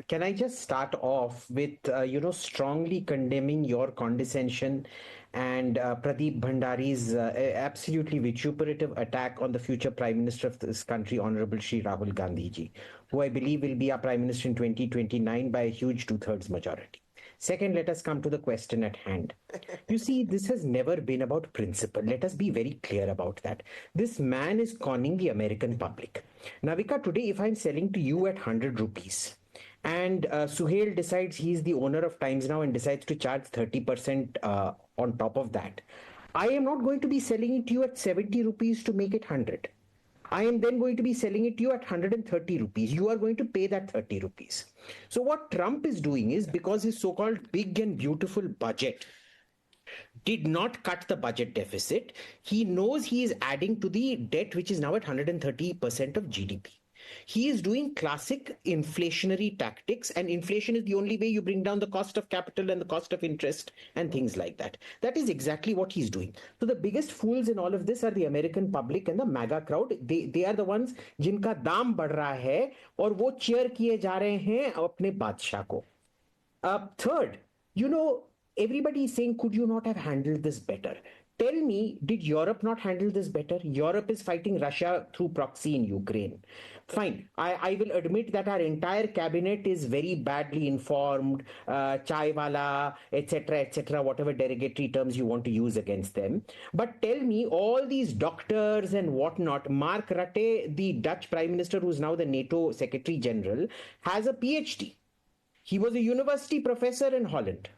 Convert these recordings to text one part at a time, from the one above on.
can I just start off with, strongly condemning your condescension and Pradeep Bhandari's absolutely vituperative attack on the future Prime Minister of this country, Honorable Shri Rahul Gandhi ji, who I believe will be our Prime Minister in 2029 by a huge 2/3 majority. Second, let us come to the question at hand. You see, this has never been about principle. Let us be very clear about that. This man is conning the American public. Navika, today, if I'm selling to you at 100 rupees, and Suhail decides he's the owner of Times Now and decides to charge 30% on top of that, I am not going to be selling it to you at 70 rupees to make it 100. I am then going to be selling it to you at 130 rupees. You are going to pay that 30 rupees. So what Trump is doing is, because his so-called big and beautiful budget did not cut the budget deficit, he knows he is adding to the debt, which is now at 130% of GDP. He is doing classic inflationary tactics, and inflation is the only way you bring down the cost of capital and the cost of interest and things like that. That is exactly what he's doing. So the biggest fools in all of this are the American public and the MAGA crowd. They are the ones जिनका दाम बढ़ रहा है और वो cheer किए जा रहे हैं अपने बादशाह को. Third, everybody is saying, could you not have handled this better? Tell me, did Europe not handle this better? Europe is fighting Russia through proxy in Ukraine. Fine. I will admit that our entire cabinet is very badly informed, chaiwala, etc., whatever derogatory terms you want to use against them. But tell me, all these doctors and whatnot, Mark Rutte, the Dutch Prime Minister, who's now the NATO Secretary General, has a PhD. He was a university professor in Holland.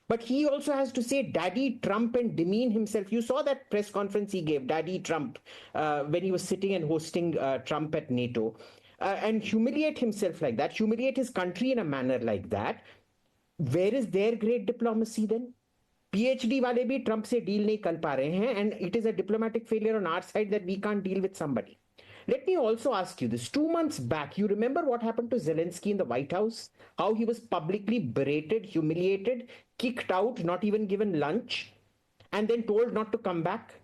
But he also has to say Daddy Trump and demean himself. You saw that press conference he gave, Daddy Trump, when he was sitting and hosting Trump at NATO, and humiliate himself like that, humiliate his country in a manner like that. Where is their great diplomacy then? PhD वाले भी Trump से deal नहीं कर पा रहे हैं, and it is a diplomatic failure on our side that we can't deal with somebody. Let me also ask you this. 2 months back, you remember what happened to Zelensky in the White House? How he was publicly berated, humiliated, kicked out, not even given lunch, and then told not to come back?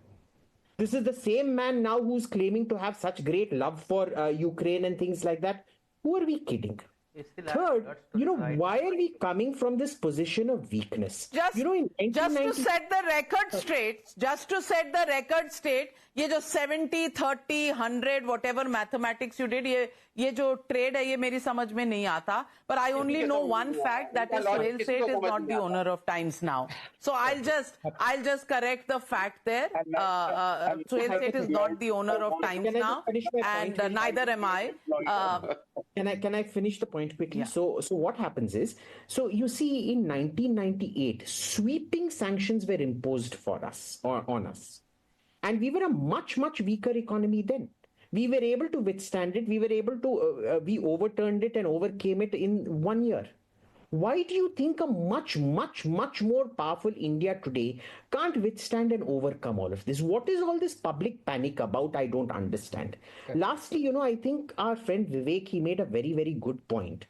This is the same man now who's claiming to have such great love for Ukraine and things like that. Who are we kidding? Third, why are we coming from this position of weakness? Just to set the record straight, ये जो 70, 30, 100, whatever mathematics you did, ये जो trade है, ये मेरी समझ में नहीं आता. But I only know one fact, that is Suhail Seth is not the owner of Times Now. So I'll just correct the fact there. Suhail Seth is not the owner of Times Now, and neither am I. Can I finish the point quickly? Yeah. So what happens is, so you see, in 1998, sweeping sanctions were imposed for us or on us. And we were a much, much weaker economy then. We were able to withstand it. We were able to, we overturned it and overcame it in 1 year. Why do you think a much, much, much more powerful India today can't withstand and overcome all of this? What is all this public panic about? I don't understand. Okay. Lastly, I think our friend Vivek, he made a very, very good point.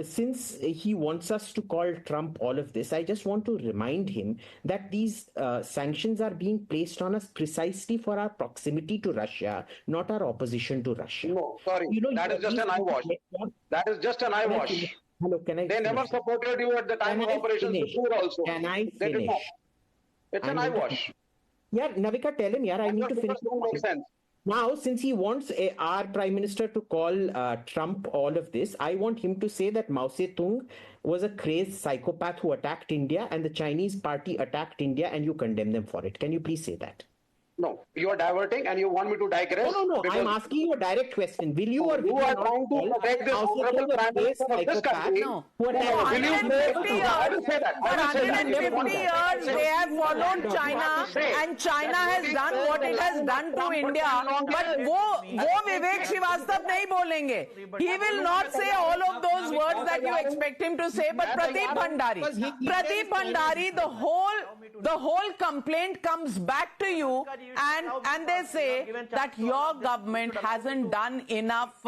Since he wants us to call Trump all of this, I just want to remind him that these sanctions are being placed on us precisely for our proximity to Russia, not our opposition to Russia. No, sorry, that is just an eyewash. That is just an eyewash. Hello, can I? They finish? Never supported you at the time of Operation Sindoor also. Can I finish? It's an eyewash. Yeah, Navika, tell him, I need to finish. Makes sense. Now, since he wants our Prime Minister to call Trump all of this, I want him to say that Mao Zedong was a crazed psychopath who attacked India, and the Chinese party attacked India, and you condemn them for it. Can you please say that? No, you are diverting and you want me to digress. No. I'm asking you a direct question. Will you or will you are trying to protect this honorable Prime Minister of this country? No. Will you I will say that. For 150 years, they have followed China, and China has done what it has done to India. But वो Vivek Srivastava नहीं बोलेंगे. He will not say all of those words that you expect him to say. But Pradeep Bhandari, the whole complaint comes back to you. And they say that your government hasn't done enough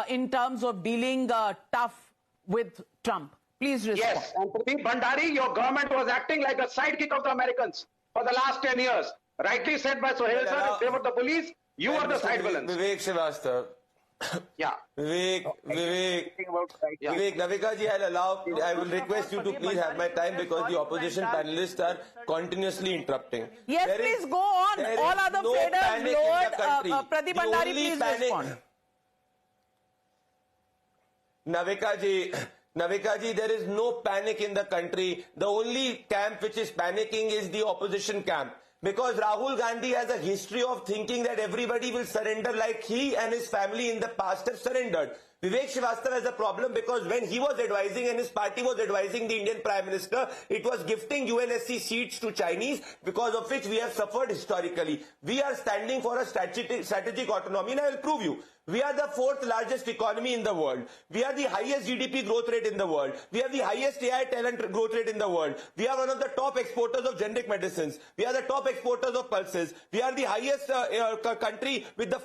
in terms of dealing tough with Trump. Please respond. Yes, and Pradeep Bhandari, your government was acting like a sidekick of the Americans for the last 10 years. Rightly said by Suhail sir, if they were the police, you were the side villains. Vivek Srivastava, Yeah. Vivek, Navika ji, I will request you to please have my time because the opposition panelists are continuously interrupting. Yes, please go on. All other traders, Lord Pradeep Bhandari, please respond. Navika ji, there is no panic in the country. The only camp which is panicking is the opposition camp. Because Rahul Gandhi has a history of thinking that everybody will surrender like he and his family in the past have surrendered. Vivek Srivastava has a problem because when he was advising and his party was advising the Indian Prime Minister, it was gifting UNSC seats to Chinese, because of which we have suffered historically. We are standing for a strategic autonomy, and I will prove you. We are the 4th largest economy in the world. We are the highest GDP growth rate in the world. We have the highest AI talent growth rate in the world. We are one of the top exporters of generic medicines. We are the top exporters of pulses. We are the highest country with the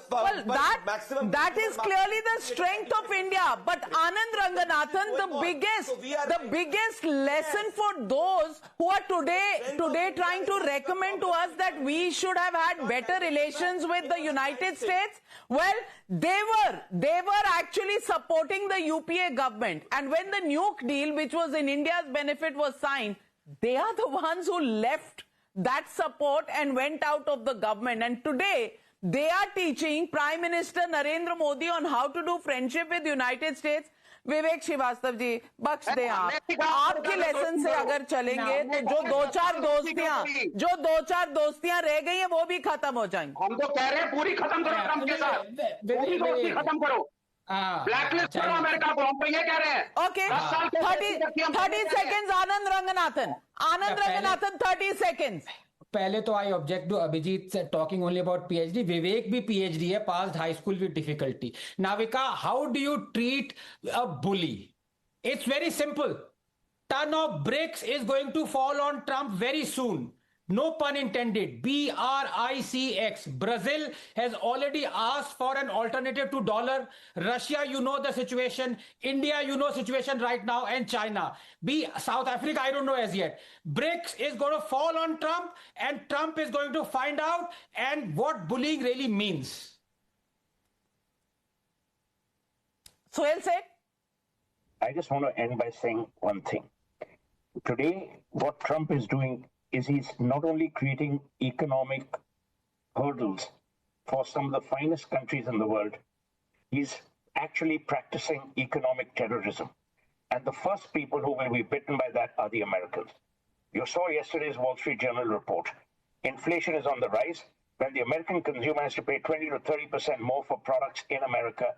maximum. That is clearly the strength of India. But Anand Ranganathan, the biggest lesson for those who are today trying to recommend to us that we should have had better relations with the United States. Well, they were actually supporting the UPA government. And when the nuke deal, which was in India's benefit, was signed, they are the ones who left that support and went out of the government. And today, they are teaching Prime Minister Narendra Modi on how to do friendship with the United States. विवेक श्रीवास्तव जी, बख्श दें आपके lesson से अगर चलेंगे तो जो दो चार दोस्तियां रह गई हैं वो भी खत्म हो जाएंगी. हम तो कह रहे हैं पूरी खत्म करो ट्रंप के साथ, पूरी दोस्ती खत्म करो, ब्लैकलिस्ट करो अमेरिका को, हम तो ये कह रहे हैं. Okay, 30 seconds. Anand Ranganathan 30 seconds. पहले तो I object to Abhijit talking only about PhD. Vivek भी पीएचडी है, passed high school with difficulty. Navika, how do you treat a bully? It's very simple. Ton of bricks is going to fall on Trump very soon. No pun intended. BRICS. Brazil has already asked for an alternative to dollar. Russia, you know the situation. India, you know situation right now. And China. South Africa, I don't know as yet. BRICS is going to fall on Trump, and Trump is going to find out and what bullying really means. Sohail said. I just want to end by saying one thing. Today, what Trump is doing is he's not only creating economic hurdles for some of the finest countries in the world, he's actually practicing economic terrorism. And the first people who will be bitten by that are the Americans. You saw yesterday's Wall Street Journal report. Inflation is on the rise. When the American consumer has to pay 20 to 30% more for products in America,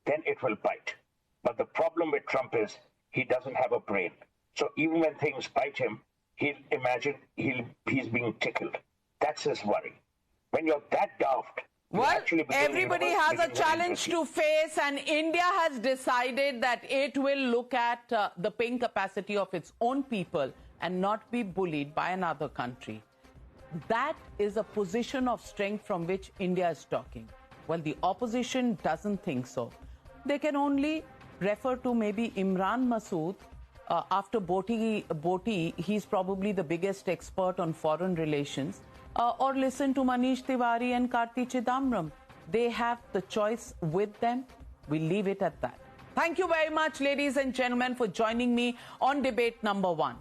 then it will bite. But the problem with Trump is he doesn't have a brain. So even when things bite him, he'll imagine he's being tickled. That's his worry. When you're that daft, well, everybody has a challenge to face, and India has decided that it will look at the paying capacity of its own people and not be bullied by another country. That is a position of strength from which India is talking. Well, the opposition doesn't think so. They can only refer to maybe Imran Masood. After Boti, he's probably the biggest expert on foreign relations. Or listen to Manish Tiwari and Karti Chidambaram. They have the choice with them. We'll leave it at that. Thank you very much, ladies and gentlemen, for joining me on debate number 1.